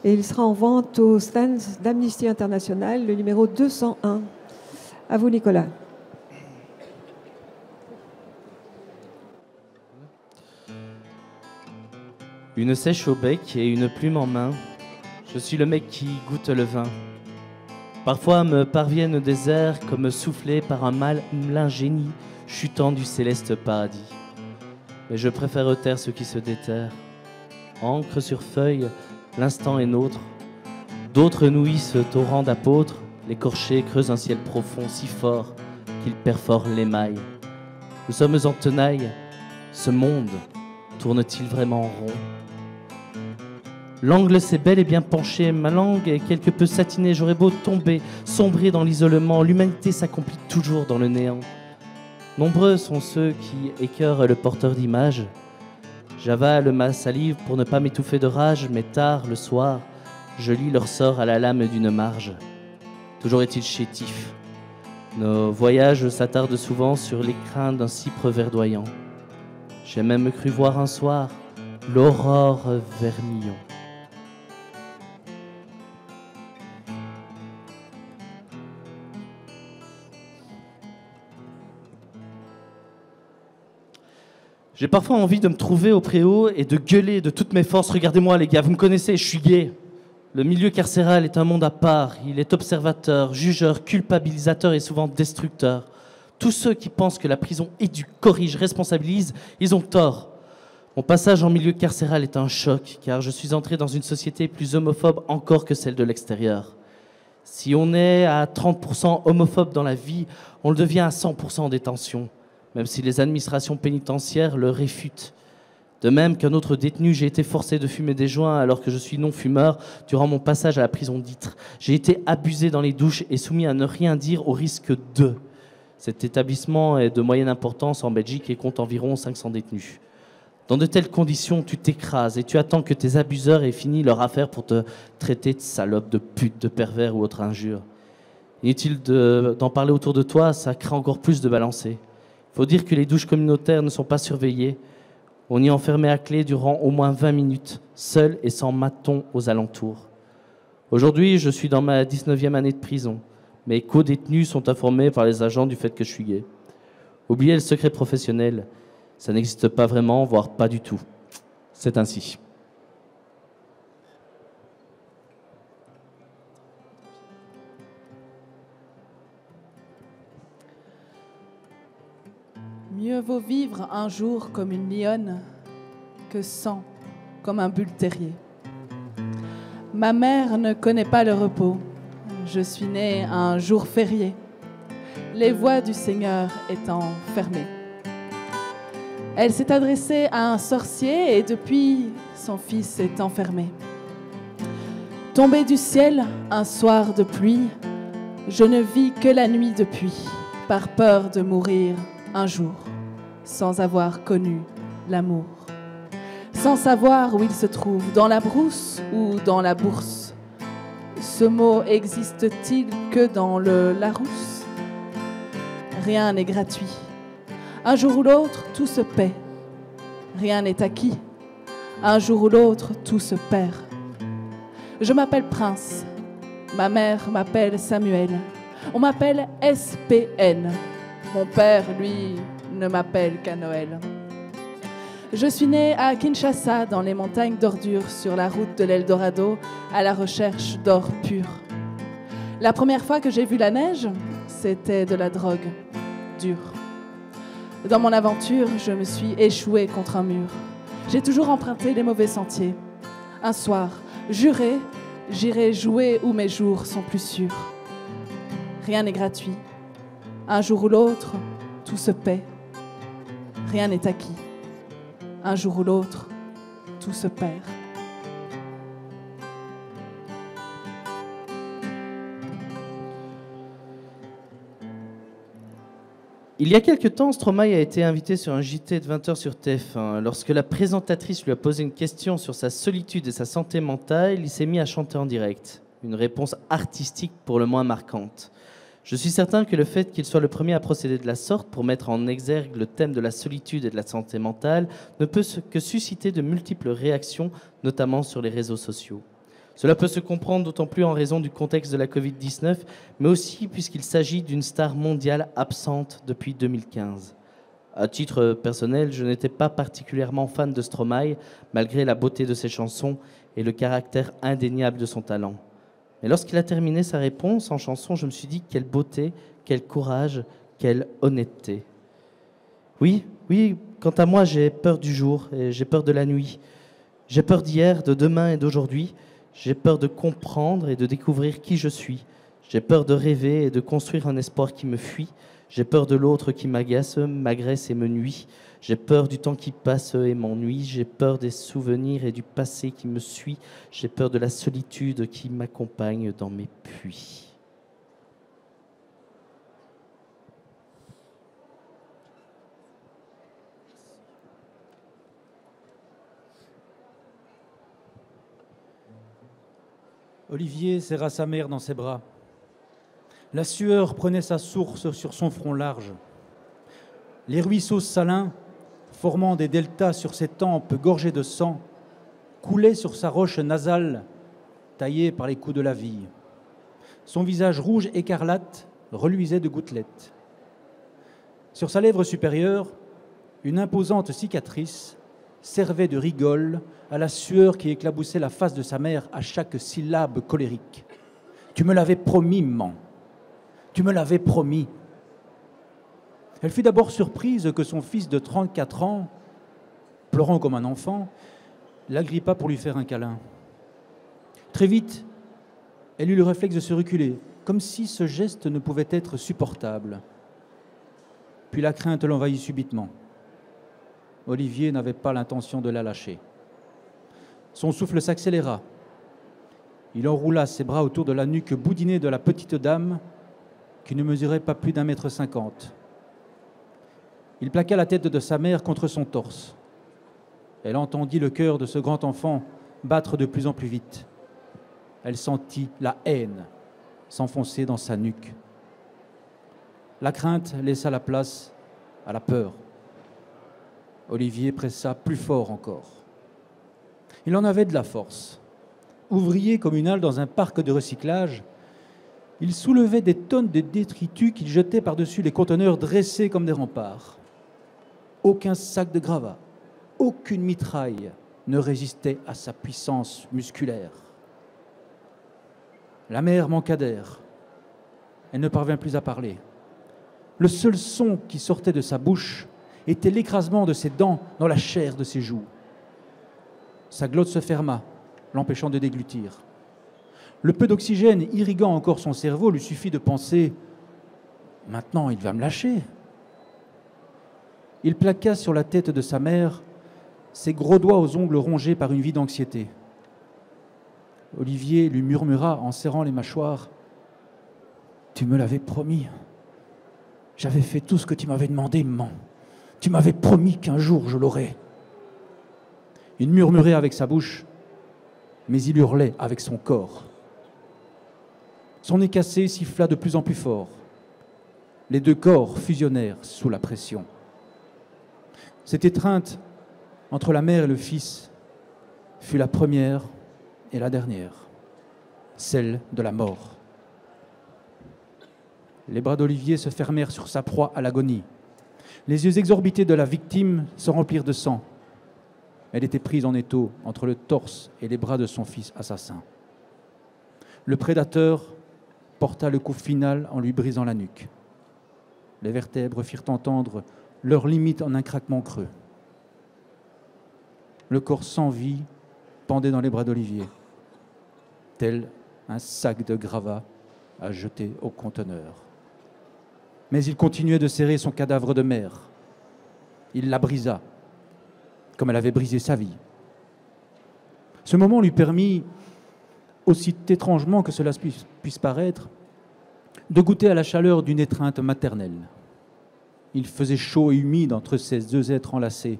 Et il sera en vente au stand d'Amnesty International, le numéro 201. À vous, Nicolas. Une sèche au bec et une plume en main, je suis le mec qui goûte le vin. Parfois me parviennent des airs comme soufflés par un malin génie, chutant du céleste paradis. Mais je préfère taire ce qui se déterre. Encre sur feuille, l'instant est nôtre. D'autres nouissent au rang d'apôtres. L'écorché creuse un ciel profond si fort qu'il perfore l'émail. Nous sommes en tenaille. Ce monde tourne-t-il vraiment en rond? L'angle s'est bel et bien penché, ma langue est quelque peu satinée, j'aurais beau tomber, sombrer dans l'isolement, l'humanité s'accomplit toujours dans le néant. Nombreux sont ceux qui écœurent le porteur d'images. J'avale ma salive pour ne pas m'étouffer de rage, mais tard, le soir, je lis leur sort à la lame d'une marge. Toujours est-il chétif. Nos voyages s'attardent souvent sur l'écrin d'un cypre verdoyant. J'ai même cru voir un soir l'aurore vermillon. J'ai parfois envie de me trouver au préau et de gueuler de toutes mes forces. Regardez-moi les gars, vous me connaissez, je suis gay. Le milieu carcéral est un monde à part. Il est observateur, jugeur, culpabilisateur et souvent destructeur. Tous ceux qui pensent que la prison éduque, corrige, responsabilise, ils ont tort. Mon passage en milieu carcéral est un choc, car je suis entré dans une société plus homophobe encore que celle de l'extérieur. Si on est à 30% homophobe dans la vie, on le devient à 100% en détention, même si les administrations pénitentiaires le réfutent. De même qu'un autre détenu, j'ai été forcé de fumer des joints alors que je suis non-fumeur durant mon passage à la prison d'Ytre. J'ai été abusé dans les douches et soumis à ne rien dire au risque de. Cet établissement est de moyenne importance en Belgique et compte environ 500 détenus. Dans de telles conditions, tu t'écrases et tu attends que tes abuseurs aient fini leur affaire pour te traiter de salope, de pute, de pervers ou autre injure. Inutile d'en parler autour de toi, ça craint encore plus de balancer. Il faut dire que les douches communautaires ne sont pas surveillées. On y est enfermé à clé durant au moins 20 minutes, seul et sans maton aux alentours. Aujourd'hui, je suis dans ma 19e année de prison. Mes co-détenus sont informés par les agents du fait que je suis gay. Oubliez le secret professionnel. Ça n'existe pas vraiment, voire pas du tout. C'est ainsi. Mieux vaut vivre un jour comme une lionne que 100 comme un bull terrier. Ma mère ne connaît pas le repos. Je suis née un jour férié, les voies du Seigneur étant fermées. Elle s'est adressée à un sorcier et depuis, son fils est enfermé. Tombé du ciel un soir de pluie, je ne vis que la nuit depuis, par peur de mourir un jour, sans avoir connu l'amour. Sans savoir où il se trouve, dans la brousse ou dans la bourse. Ce mot existe-t-il que dans le Larousse? Rien n'est gratuit. Un jour ou l'autre, tout se paie. Rien n'est acquis. Un jour ou l'autre, tout se perd. Je m'appelle Prince. Ma mère m'appelle Samuel. On m'appelle SPN. Mon père, lui, ne m'appelle qu'à Noël. Je suis née à Kinshasa, dans les montagnes d'ordures, sur la route de l'Eldorado, à la recherche d'or pur. La première fois que j'ai vu la neige, c'était de la drogue dure. Dans mon aventure, je me suis échouée contre un mur. J'ai toujours emprunté les mauvais sentiers. Un soir, juré, j'irai jouer où mes jours sont plus sûrs. Rien n'est gratuit. Un jour ou l'autre, tout se paie. Rien n'est acquis. Un jour ou l'autre, tout se perd. Il y a quelque temps, Stromae a été invité sur un JT de 20h sur TF1. Lorsque la présentatrice lui a posé une question sur sa solitude et sa santé mentale, il s'est mis à chanter en direct. Une réponse artistique pour le moins marquante. Je suis certain que le fait qu'il soit le premier à procéder de la sorte pour mettre en exergue le thème de la solitude et de la santé mentale ne peut que susciter de multiples réactions, notamment sur les réseaux sociaux. Cela peut se comprendre d'autant plus en raison du contexte de la Covid-19, mais aussi puisqu'il s'agit d'une star mondiale absente depuis 2015. À titre personnel, je n'étais pas particulièrement fan de Stromae, malgré la beauté de ses chansons et le caractère indéniable de son talent. Mais lorsqu'il a terminé sa réponse en chanson, je me suis dit quelle beauté, quel courage, quelle honnêteté. Oui, oui, quant à moi, j'ai peur du jour et j'ai peur de la nuit. J'ai peur d'hier, de demain et d'aujourd'hui. J'ai peur de comprendre et de découvrir qui je suis. J'ai peur de rêver et de construire un espoir qui me fuit. J'ai peur de l'autre qui m'agace, m'agresse et me nuit. J'ai peur du temps qui passe et m'ennuie. J'ai peur des souvenirs et du passé qui me suit. J'ai peur de la solitude qui m'accompagne dans mes puits. Olivier serra sa mère dans ses bras. La sueur prenait sa source sur son front large. Les ruisseaux salins, formant des deltas sur ses tempes gorgées de sang, coulaient sur sa roche nasale, taillée par les coups de la vie. Son visage rouge écarlate reluisait de gouttelettes. Sur sa lèvre supérieure, une imposante cicatrice servait de rigole à la sueur qui éclaboussait la face de sa mère à chaque syllabe colérique. « Tu me l'avais promis, maman. Tu me l'avais promis. » Elle fut d'abord surprise que son fils de 34 ans, pleurant comme un enfant, l'agrippa pour lui faire un câlin. Très vite, elle eut le réflexe de se reculer, comme si ce geste ne pouvait être supportable. Puis la crainte l'envahit subitement. Olivier n'avait pas l'intention de la lâcher. Son souffle s'accéléra. Il enroula ses bras autour de la nuque boudinée de la petite dame qui ne mesurait pas plus d'1,50 m. Il plaqua la tête de sa mère contre son torse. Elle entendit le cœur de ce grand enfant battre de plus en plus vite. Elle sentit la haine s'enfoncer dans sa nuque. La crainte laissa la place à la peur. Olivier pressa plus fort encore. Il en avait de la force. Ouvrier communal dans un parc de recyclage, il soulevait des tonnes de détritus qu'il jetait par-dessus les conteneurs dressés comme des remparts. Aucun sac de gravats, aucune mitraille ne résistait à sa puissance musculaire. La mère manqua d'air. Elle ne parvint plus à parler. Le seul son qui sortait de sa bouche était l'écrasement de ses dents dans la chair de ses joues. Sa glotte se ferma, l'empêchant de déglutir. Le peu d'oxygène irriguant encore son cerveau lui suffit de penser « Maintenant, il va me lâcher ». Il plaqua sur la tête de sa mère ses gros doigts aux ongles rongés par une vie d'anxiété. Olivier lui murmura en serrant les mâchoires « Tu me l'avais promis. J'avais fait tout ce que tu m'avais demandé, maman. Tu m'avais promis qu'un jour je l'aurais. » Il murmurait avec sa bouche, mais il hurlait avec son corps. Son nez cassé siffla de plus en plus fort. Les deux corps fusionnèrent sous la pression. Cette étreinte entre la mère et le fils fut la première et la dernière, celle de la mort. Les bras d'Olivier se fermèrent sur sa proie à l'agonie. Les yeux exorbités de la victime se remplirent de sang. Elle était prise en étau entre le torse et les bras de son fils assassin. Le prédateur porta le coup final en lui brisant la nuque. Les vertèbres firent entendre leur limite en un craquement creux. Le corps sans vie pendait dans les bras d'Olivier, tel un sac de gravats à jeter au conteneur. Mais il continuait de serrer son cadavre de mère. Il la brisa, comme elle avait brisé sa vie. Ce moment lui permit, aussi étrangement que cela puisse paraître, de goûter à la chaleur d'une étreinte maternelle. Il faisait chaud et humide entre ces deux êtres enlacés,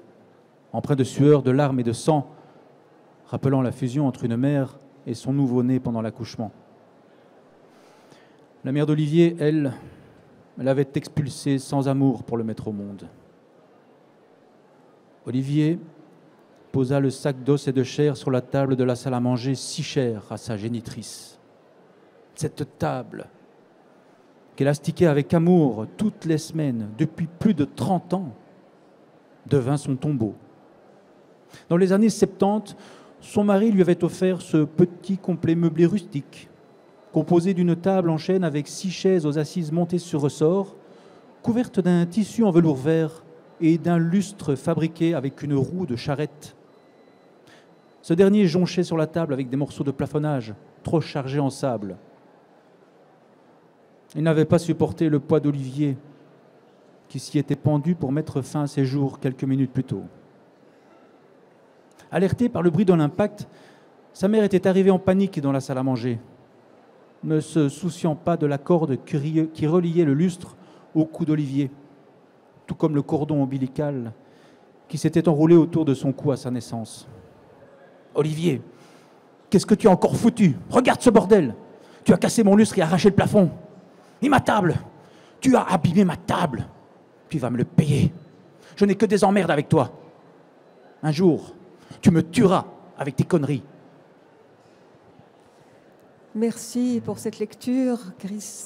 empreints de sueur, de larmes et de sang, rappelant la fusion entre une mère et son nouveau-né pendant l'accouchement. La mère d'Olivier, elle l'avait expulsé sans amour pour le mettre au monde. Olivier posa le sac d'os et de chair sur la table de la salle à manger si chère à sa génitrice. Cette table qu'elle astiquait avec amour toutes les semaines depuis plus de 30 ans devint son tombeau. Dans les années 70, son mari lui avait offert ce petit complet meublé rustique, composé d'une table en chêne avec 6 chaises aux assises montées sur ressort, couverte d'un tissu en velours vert et d'un lustre fabriqué avec une roue de charrette. Ce dernier jonchait sur la table avec des morceaux de plafonnage, trop chargés en sable. Il n'avait pas supporté le poids d'Olivier, qui s'y était pendu pour mettre fin à ses jours quelques minutes plus tôt. Alertée par le bruit de l'impact, sa mère était arrivée en panique dans la salle à manger, ne se souciant pas de la corde qui reliait le lustre au cou d'Olivier, tout comme le cordon ombilical qui s'était enroulé autour de son cou à sa naissance. « Olivier, qu'est-ce que tu as encore foutu? Regarde ce bordel! Tu as cassé mon lustre et arraché le plafond. Et ma table! Tu as abîmé ma table! Tu vas me le payer. Je n'ai que des emmerdes avec toi. Un jour, tu me tueras avec tes conneries. » Merci pour cette lecture, Chris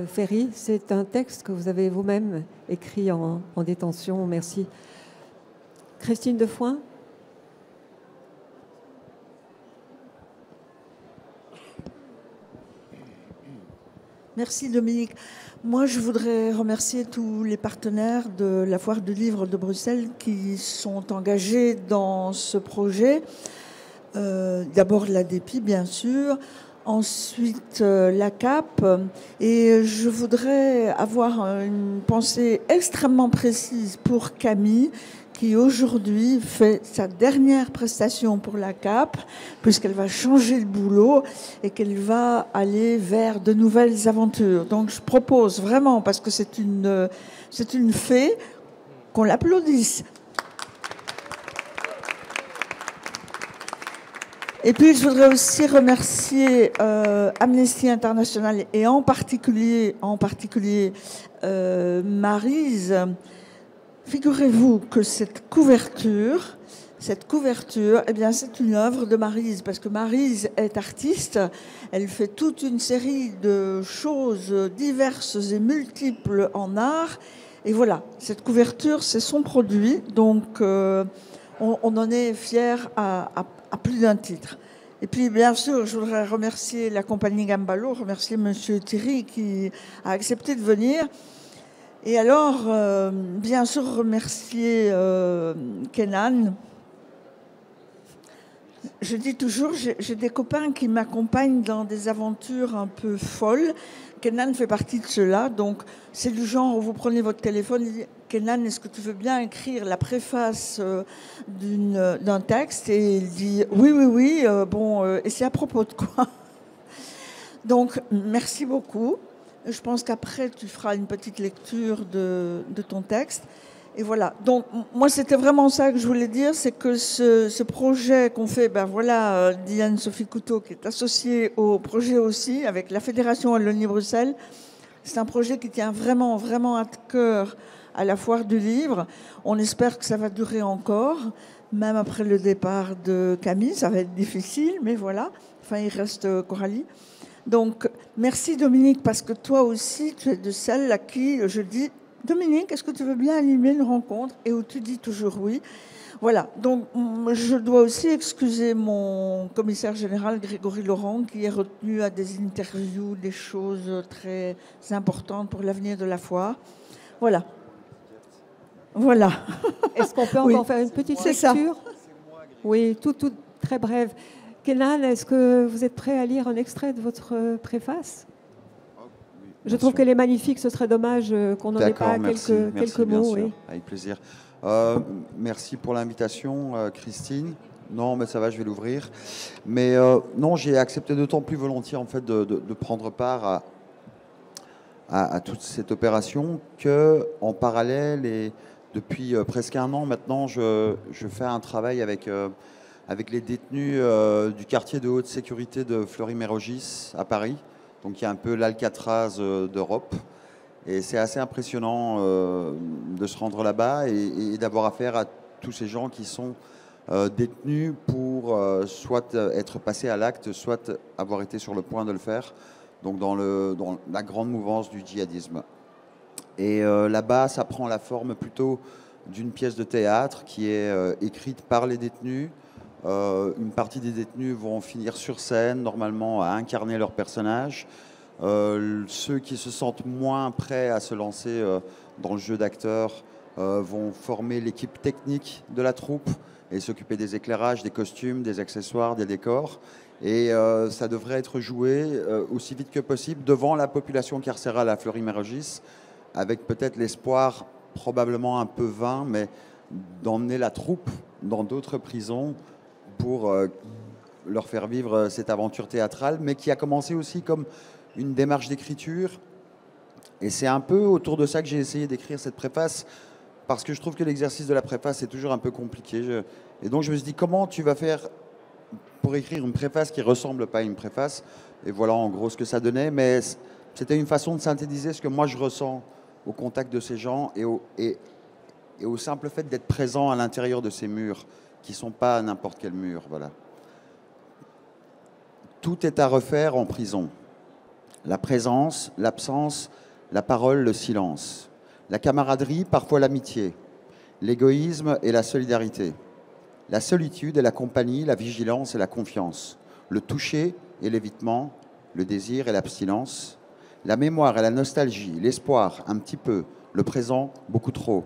Ferry. C'est un texte que vous avez vous-même écrit en détention. Merci. Christine Defoin. Merci Dominique. Moi, je voudrais remercier tous les partenaires de la Foire du Livre de Bruxelles qui sont engagés dans ce projet. D'abord l'ADEPI, bien sûr. Ensuite, la CAP. Et je voudrais avoir une pensée extrêmement précise pour Camille, qui aujourd'hui fait sa dernière prestation pour la CAP, puisqu'elle va changer de boulot et qu'elle va aller vers de nouvelles aventures. Donc je propose vraiment, parce que c'est une fée, qu'on l'applaudisse. Et puis, je voudrais aussi remercier Amnesty International et en particulier Maryse. Figurez-vous que cette couverture, eh bien, c'est une œuvre de Maryse, parce que Maryse est artiste. Elle fait toute une série de choses diverses et multiples en art. Et voilà, cette couverture, c'est son produit. Donc, on en est fiers à plus d'un titre. Et puis, bien sûr, je voudrais remercier la compagnie Gambalo, remercier Monsieur Thierry qui a accepté de venir. Et alors, bien sûr, remercier Kenan. Je dis toujours, j'ai des copains qui m'accompagnent dans des aventures un peu folles. Kenan fait partie de cela. Donc, c'est du genre où vous prenez votre téléphone et dites, Kenan, est-ce que tu veux bien écrire la préface d'un texte? Et il dit, oui, et c'est à propos de quoi? Donc, merci beaucoup. Je pense qu'après, tu feras une petite lecture de ton texte. Et voilà. Donc, moi, c'était vraiment ça que je voulais dire, c'est que ce projet qu'on fait, Diane Sophie Couteau, qui est associée au projet aussi, avec la Fédération Wallonie-Bruxelles, c'est un projet qui tient vraiment, vraiment à cœur à la Foire du Livre. On espère que ça va durer encore, même après le départ de Camille. Ça va être difficile, mais voilà. Enfin, il reste Coralie. Donc, merci Dominique, parce que toi aussi, tu es de celle à qui je dis, Dominique, est-ce que tu veux bien animer une rencontre? Et où tu dis toujours oui. Voilà, donc je dois aussi excuser mon commissaire général Grégory Laurent, qui est retenu à des interviews, des choses très importantes pour l'avenir de la foire. Voilà. Est-ce qu'on peut encore faire une petite lecture? Oui, tout très brève. Kenan, est-ce que vous êtes prêt à lire un extrait de votre préface? Je trouve qu'elle est magnifique, ce serait dommage qu'on n'en ait pas quelques mots. Oui. Avec plaisir. Merci pour l'invitation, Christine. Non, mais ça va, je vais l'ouvrir. Mais non, j'ai accepté d'autant plus volontiers en fait, de prendre part à toute cette opération qu'en parallèle, et depuis presque un an maintenant, je fais un travail avec les détenus du quartier de haute sécurité de Fleury-Mérogis à Paris. Donc il y a un peu l'Alcatraz d'Europe. Et c'est assez impressionnant de se rendre là-bas et d'avoir affaire à tous ces gens qui sont détenus pour soit être passés à l'acte, soit avoir été sur le point de le faire, donc dans la grande mouvance du djihadisme. Et là-bas, ça prend la forme plutôt d'une pièce de théâtre qui est écrite par les détenus. Une partie des détenus vont finir sur scène, normalement, à incarner leur personnage. Ceux qui se sentent moins prêts à se lancer dans le jeu d'acteur vont former l'équipe technique de la troupe et s'occuper des éclairages, des costumes, des accessoires, des décors. Et ça devrait être joué aussi vite que possible devant la population carcérale à Fleury-Mérogis, avec peut-être l'espoir, probablement un peu vain, mais d'emmener la troupe dans d'autres prisons pour leur faire vivre cette aventure théâtrale, mais qui a commencé aussi comme une démarche d'écriture. Et c'est un peu autour de ça que j'ai essayé d'écrire cette préface, parce que je trouve que l'exercice de la préface est toujours un peu compliqué. Et donc je me suis dit, comment tu vas faire pour écrire une préface qui ne ressemble pas à une préface? Et voilà en gros ce que ça donnait, mais c'était une façon de synthétiser ce que moi je ressens au contact de ces gens et au simple fait d'être présent à l'intérieur de ces murs, qui ne sont pas n'importe quel mur. Voilà. Tout est à refaire en prison. La présence, l'absence, la parole, le silence. La camaraderie, parfois l'amitié. L'égoïsme et la solidarité. La solitude et la compagnie, la vigilance et la confiance. Le toucher et l'évitement, le désir et l'abstinence. La mémoire et la nostalgie, l'espoir, un petit peu. Le présent, beaucoup trop.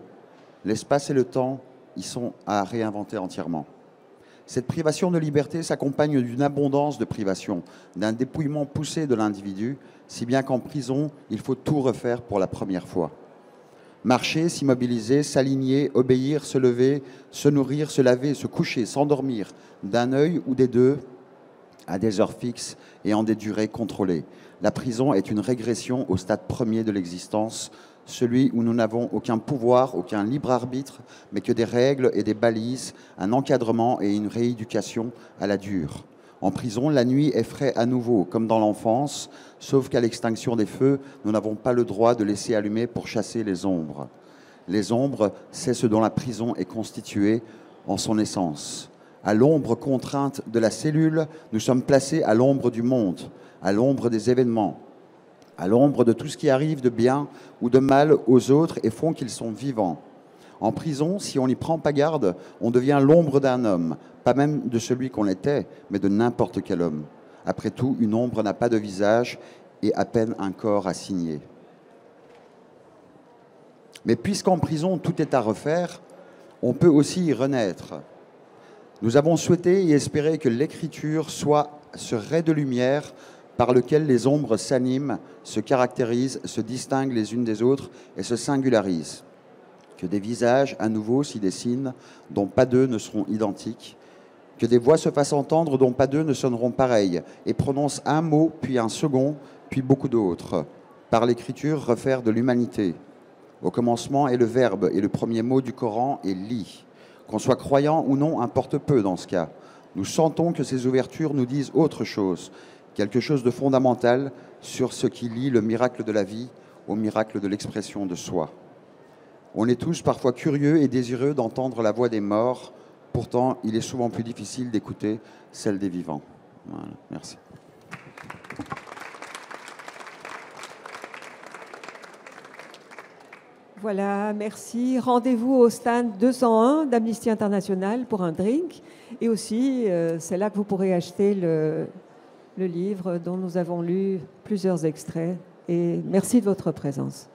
L'espace et le temps, ils sont à réinventer entièrement. Cette privation de liberté s'accompagne d'une abondance de privations, d'un dépouillement poussé de l'individu, si bien qu'en prison, il faut tout refaire pour la première fois. Marcher, s'immobiliser, s'aligner, obéir, se lever, se nourrir, se laver, se coucher, s'endormir, d'un œil ou des deux, à des heures fixes et en des durées contrôlées. La prison est une régression au stade premier de l'existence, celui où nous n'avons aucun pouvoir, aucun libre arbitre, mais que des règles et des balises, un encadrement et une rééducation à la dure. En prison, la nuit effraie à nouveau, comme dans l'enfance, sauf qu'à l'extinction des feux, nous n'avons pas le droit de laisser allumer pour chasser les ombres. Les ombres, c'est ce dont la prison est constituée en son essence. À l'ombre contrainte de la cellule, nous sommes placés à l'ombre du monde, à l'ombre des événements, à l'ombre de tout ce qui arrive de bien ou de mal aux autres et font qu'ils sont vivants. En prison, si on n'y prend pas garde, on devient l'ombre d'un homme, pas même de celui qu'on était, mais de n'importe quel homme. Après tout, une ombre n'a pas de visage et à peine un corps à signer. Mais puisqu'en prison, tout est à refaire, on peut aussi y renaître. Nous avons souhaité et espéré que l'écriture soit ce ray de lumière par lequel les ombres s'animent, se caractérisent, se distinguent les unes des autres et se singularisent. Que des visages à nouveau s'y dessinent, dont pas deux ne seront identiques. Que des voix se fassent entendre, dont pas deux ne sonneront pareilles, et prononcent un mot, puis un second, puis beaucoup d'autres. Par l'écriture, refaire de l'humanité. Au commencement est le verbe, et le premier mot du Coran est « lit ». Qu'on soit croyant ou non importe peu dans ce cas. Nous sentons que ces ouvertures nous disent autre chose, quelque chose de fondamental sur ce qui lie le miracle de la vie au miracle de l'expression de soi. On est tous parfois curieux et désireux d'entendre la voix des morts, pourtant il est souvent plus difficile d'écouter celle des vivants. Voilà, merci. Voilà, merci. Rendez-vous au stand 201 d'Amnesty International pour un drink. Et aussi, c'est là que vous pourrez acheter le livre dont nous avons lu plusieurs extraits. Et merci de votre présence.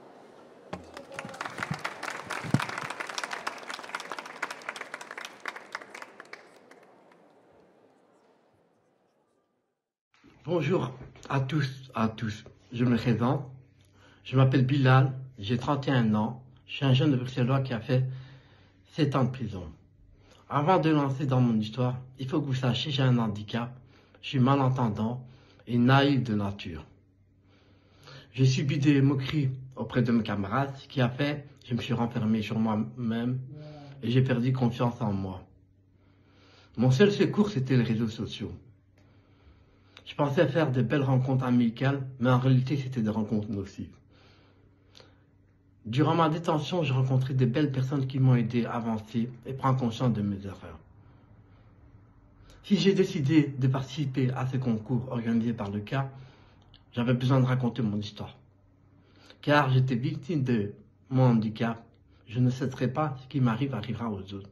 Bonjour à tous, Je me présente. Je m'appelle Bilal, j'ai 31 ans. Je suis un jeune bruxellois qui a fait 7 ans de prison. Avant de lancer dans mon histoire, il faut que vous sachiez, j'ai un handicap. Je suis malentendant et naïf de nature. J'ai subi des moqueries auprès de mes camarades, ce qui a fait que je me suis renfermé sur moi-même et j'ai perdu confiance en moi. Mon seul secours, c'était les réseaux sociaux. Je pensais faire de belles rencontres amicales, mais en réalité, c'était des rencontres nocives. Durant ma détention, j'ai rencontré de belles personnes qui m'ont aidé à avancer et prendre conscience de mes erreurs. Si j'ai décidé de participer à ce concours organisé par le CA, j'avais besoin de raconter mon histoire. Car j'étais victime de mon handicap, je ne cesserai pas, ce qui m'arrive arrivera aux autres.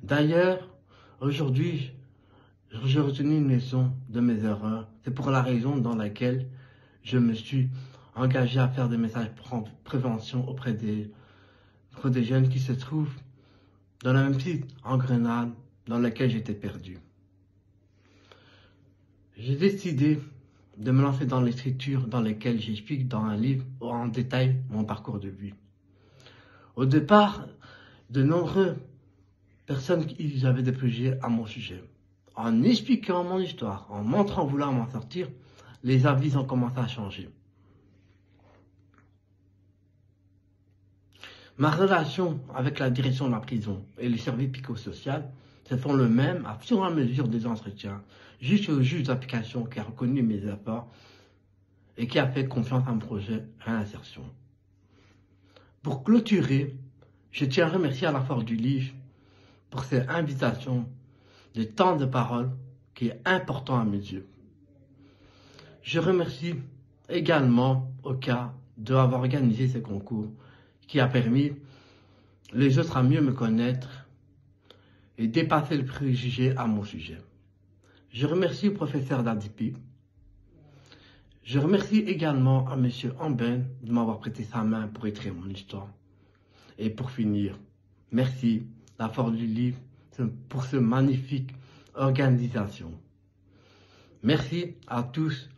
D'ailleurs, aujourd'hui, j'ai retenu une leçon de mes erreurs. C'est pour la raison dans laquelle je me suis engagé à faire des messages de prévention auprès des pour des jeunes qui se trouvent dans la même petite engrenade dans laquelle j'étais perdu. J'ai décidé de me lancer dans l'écriture dans laquelle j'explique dans un livre en détail mon parcours de vie. Au départ, de nombreuses personnes qui avaient des préjugés à mon sujet. En expliquant mon histoire, en montrant vouloir m'en sortir, les avis ont commencé à changer. Ma relation avec la direction de la prison et les services psychosocial se font le même à fur et à mesure des entretiens, jusqu'au juge d'application qui a reconnu mes efforts et qui a fait confiance à mon projet réinsertion. Pour clôturer, je tiens à remercier à la Foire du Livre pour cette invitation de temps de parole qui est important à mes yeux. Je remercie également Oka d'avoir organisé ce concours qui a permis les autres à mieux me connaître et dépasser le préjugé à mon sujet. Je remercie le professeur Dadipi. Je remercie également à M. Amben de m'avoir prêté sa main pour écrire mon histoire. Et pour finir, merci la Foire du Livre pour cette magnifique organisation. Merci à tous